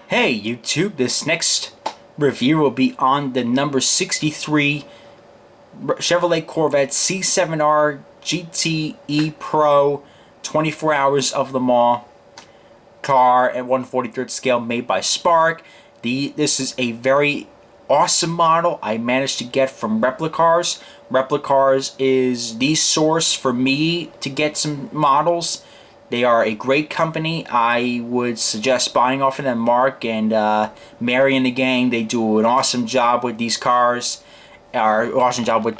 Hey YouTube, this next review will be on the number 63 Chevrolet Corvette C7R GTE Pro 24 Hours of the Mall car at 1/43rd scale made by Spark. This is a very awesome model I managed to get from Replicars. Replicars is the source for me to get some models. They are a great company. I would suggest buying off of them. Mark and Mary and the gang, they do an awesome job with these cars. Awesome job with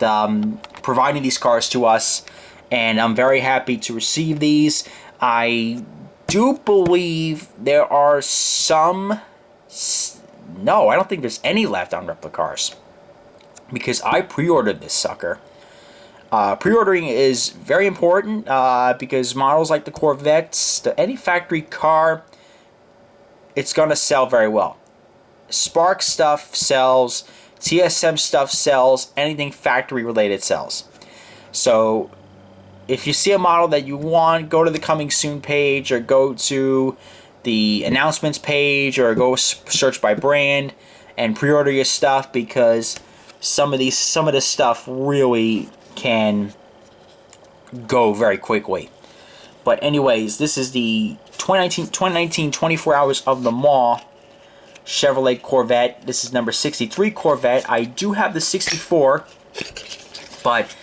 providing these cars to us. And I'm very happy to receive these. I do believe there are some... No, I don't think there's any left on Replicars. Because I pre-ordered this sucker. Pre-ordering is very important because models like the Corvettes, any factory car, it's going to sell very well. Spark stuff sells, TSM stuff sells, anything factory related sells. So if you see a model that you want, go to the coming soon page or go to the announcements page or go search by brand and pre-order your stuff, because some of this stuff really can go very quickly. But anyways, this is the 2019 24 Hours of the Mall Chevrolet Corvette. This is number 63 Corvette. I do have the 64, but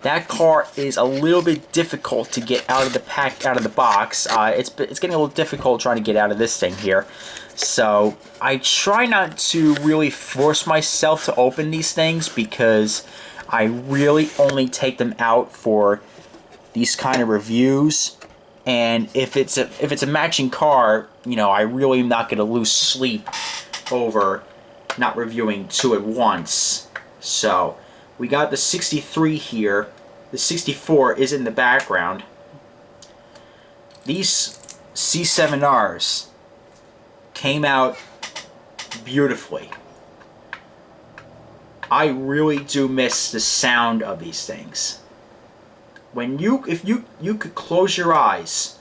that car is a little bit difficult to get out of the box. It's getting a little difficult trying to get out of this thing here. So I try not to really force myself to open these things, because I really only take them out for these kind of reviews. And if it's a matching car, you know, I really am not going to lose sleep over not reviewing two at once. So we got the 63 here. The 64 is in the background. These C7Rs came out beautifully. I really do miss the sound of these things. If you could close your eyes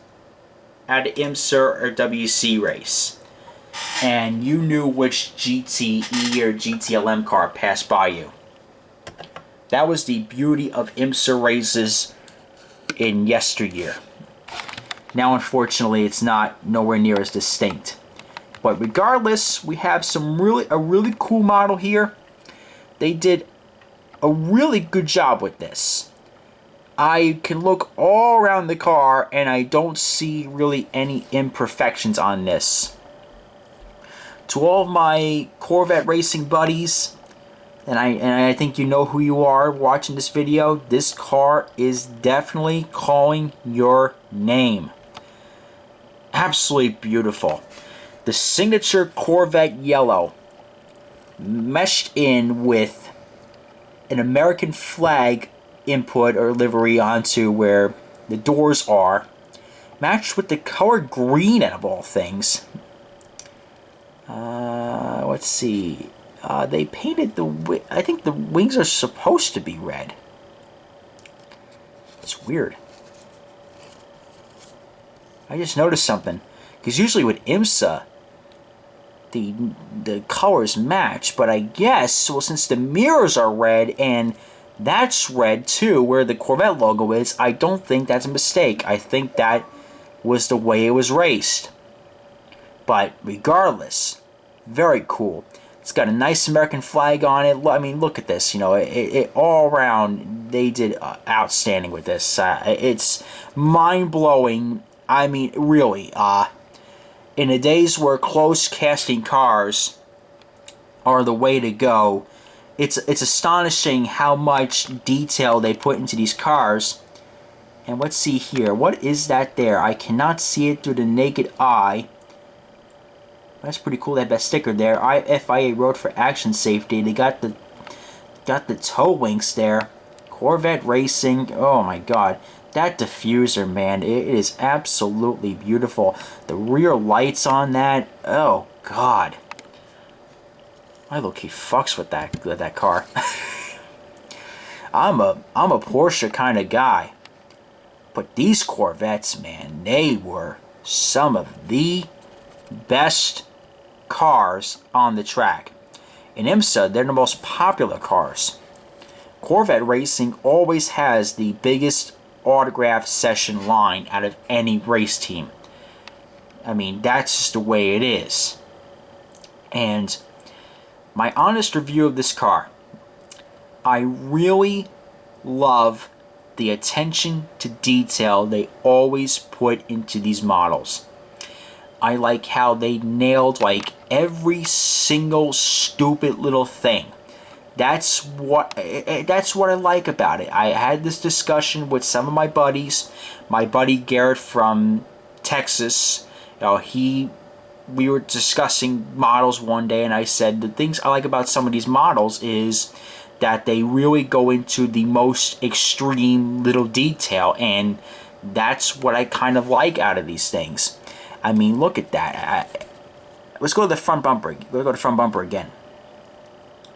at an IMSA or WC race, and you knew which GTE or GTLM car passed by you. That was the beauty of IMSA races in yesteryear. Now, unfortunately, it's not nowhere near as distinct. But regardless, we have a really cool model here. They did a really good job with this. I can look all around the car and I don't see really any imperfections on this. To all of my Corvette racing buddies, and I think you know who you are watching this video, this car is definitely calling your name. Absolutely beautiful. The signature Corvette yellow meshed in with an American flag input or livery onto where the doors are, matched with the color green out of all things. Let's see. They painted I think the wings are supposed to be red. It's weird. I just noticed something, because usually with IMSA the colors match, but I guess, well, since the mirrors are red and that's red too where the Corvette logo is, I don't think that's a mistake. I think that was the way it was raced. But regardless, very cool. It's got a nice American flag on it. I mean, look at this. You know, it all around, they did outstanding with this. It's mind-blowing. I mean, really. In the days where close casting cars are the way to go, it's astonishing how much detail they put into these cars. And let's see here. What is that there? I cannot see it through the naked eye. That's pretty cool. That sticker there. FIA Road for Action Safety. They got the toe links there. Corvette Racing. Oh my God. That diffuser, man, it is absolutely beautiful. The rear lights on that. Oh God. I low-key fucks with that car. I'm a Porsche kind of guy. But these Corvettes, man, they were some of the best cars on the track. In IMSA, they're the most popular cars. Corvette Racing always has the biggest autograph session line out of any race team. I mean, that's just the way it is. And my honest review of this car, I really love the attention to detail they always put into these models. I like how they nailed like every single stupid little thing. That's what I like about it. I had this discussion with some of my buddies. My buddy Garrett from Texas, we were discussing models one day, and I said the things I like about some of these models is that they really go into the most extreme little detail, and that's what I kind of like out of these things. I mean, look at that. Let's go to the front bumper. We'll go to the front bumper again.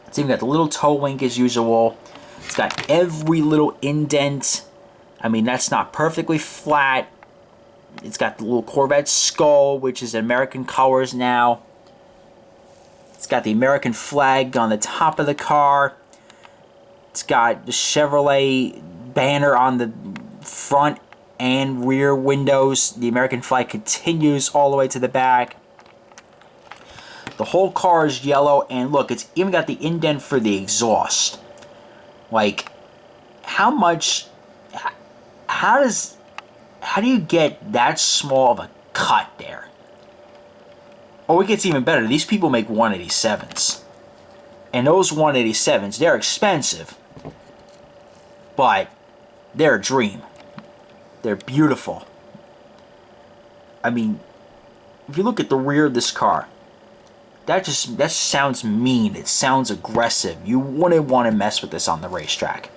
It's even got the little toe link as usual. It's got every little indent. I mean, that's not perfectly flat. It's got the little Corvette skull, which is American colors now. It's got the American flag on the top of the car. It's got the Chevrolet banner on the front and rear windows. The American flag continues all the way to the back. The whole car is yellow, and look, it's even got the indent for the exhaust. Like, how do you get that small of a cut there? Oh, it gets even better. These people make 187s. And those 187s, they're expensive, but they're a dream. They're beautiful. I mean, if you look at the rear of this car, that sounds mean. It sounds aggressive. You wouldn't want to mess with this on the racetrack.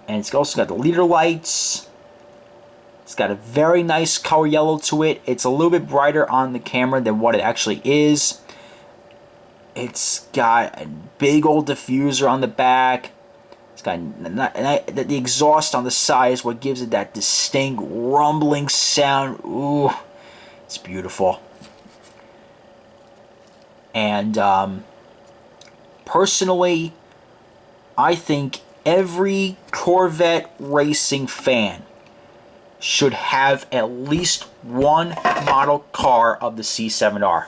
And it's also got the leader lights. It's got a very nice color yellow to it. It's a little bit brighter on the camera than what it actually is. It's got a big old diffuser on the back. It's got the exhaust on the side is what gives it that distinct rumbling sound. Ooh, it's beautiful. And personally, I think every Corvette racing fan should have at least one model car of the C7R.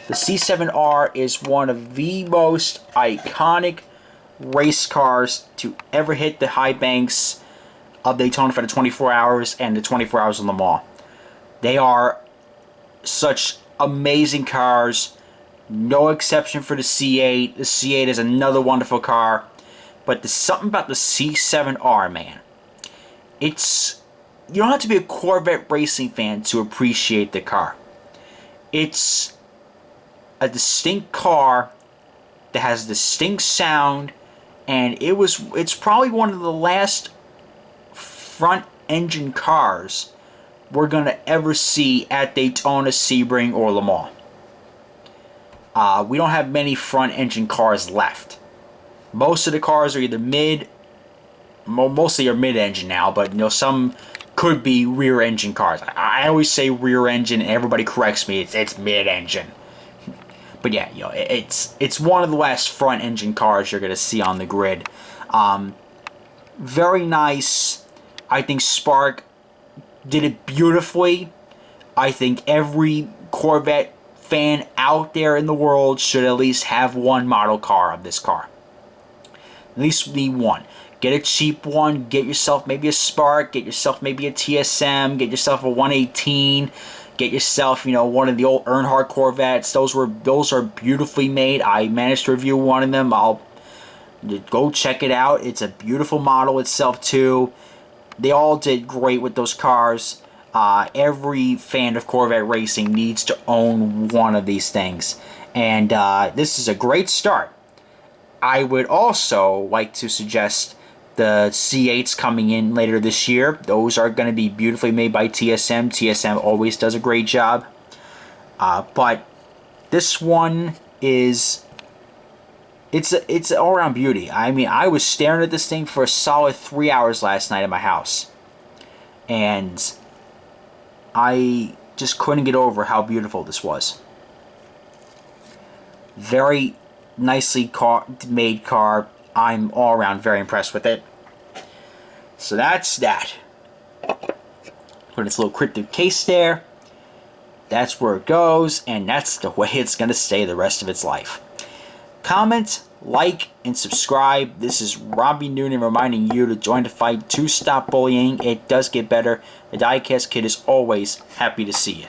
The C7R is one of the most iconic race cars to ever hit the high banks of Daytona for the 24 hours and the 24 hours of Le Mans. They are such amazing cars. No exception for the C8. The C8 is another wonderful car. But there's something about the C7R, man. You don't have to be a Corvette racing fan to appreciate the car. It's a distinct car that has a distinct sound, and it's probably one of the last front engine cars we're gonna ever see at Daytona, Sebring, or Le Mans. We don't have many front engine cars left. Most of the cars are either mostly are mid-engine now, but some could be rear-engine cars. I always say rear-engine, and everybody corrects me. It's mid-engine. But yeah, it's one of the last front-engine cars you're gonna see on the grid. Very nice. I think Spark did it beautifully. I think every Corvette fan out there in the world should at least have one model car of this car. At least need one. Get a cheap one. Get yourself maybe a Spark. Get yourself maybe a TSM. Get yourself a 118. Get yourself, one of the old Earnhardt Corvettes. Those are beautifully made. I managed to review one of them. I'll go check it out. It's a beautiful model itself too. They all did great with those cars. Every fan of Corvette racing needs to own one of these things. And this is a great start. I would also like to suggest the C8s coming in later this year. Those are going to be beautifully made by TSM. TSM always does a great job. But this one is... It's an all-around beauty. I mean, I was staring at this thing for a solid 3 hours last night at my house. And I just couldn't get over how beautiful this was. Very nicely made car. I'm all around very impressed with it. So that's that. Put its little cryptic case there. That's where it goes, and that's the way it's going to stay the rest of its life. Comment, like, and subscribe. This is Robbie Noonan reminding you to join the fight to stop bullying. It does get better. The Diecast Kid is always happy to see you.